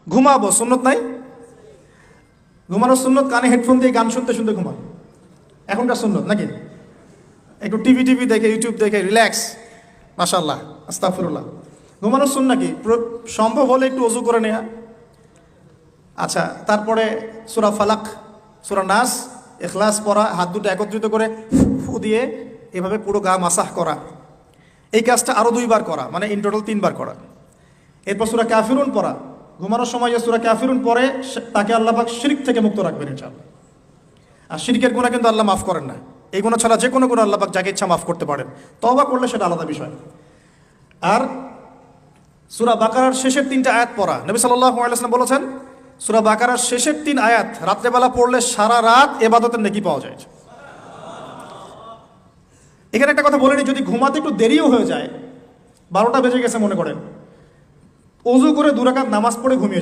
ঘুমাবো, সুন্নত নাই? ঘুমানোর সুন্নত কানে হেডফোন দিয়ে গান শুনতে শুনতে ঘুমান, এখনকার সুন্নত নাকি? একটু টিভি দেখে, ইউটিউব দেখে রিল্যাক্স, মাশাআল্লাহ, আস্তাগফিরুল্লাহ। ঘুমানোর সুন্নাহ কি? সম্ভব হলে একটু ওযু করে নেওয়া। আচ্ছা, তারপরে সূরা ফালাক, সূরা নাস, ইখলাস পড়া, হাত দুটো একত্রিত করে ফু দিয়ে এভাবে পুরো গা মাসাহ করা। এই কাজটা আরও 2 বার করা, মানে ইন টোটাল 3 বার করা। এরপর সূরা কাফিরুন পড়া। ঘুমানোর সময় যে সূরা কাফিরুন পড়ে তাকে আল্লাহ পাক শিরক থেকে মুক্ত রাখবেন ইনশাআল্লাহ। আর শিরকের গুনাহ কিন্তু আল্লাহ মাফ করেন না। এই গুনাহ ছাড়া যে কোনো গুনাহ আল্লাহ পাক যাকে ইচ্ছা মাফ করতে পারেন, তওবা করলে সেটা আলাদা বিষয়। আর সূরা বাকারার শেষের 3টা আয়াত পড়া। নবী সাল্লাল্লাহু আলাইহি ওয়াসাল্লাম বলেছেন, সূরা বাকারার শেষের 3 আয়াত রাত্রেবেলা পড়লে সারা রাত ইবাদতের নেকি পাওয়া যায়। এখানে একটা কথা বলে নিই, যদি ঘুমাতে একটু দেরিও হয়ে যায়, 12টা বেজে গেছে মনে করেন, ওযু করে 2 রাকাত নামাজ পড়ে ঘুমিয়ে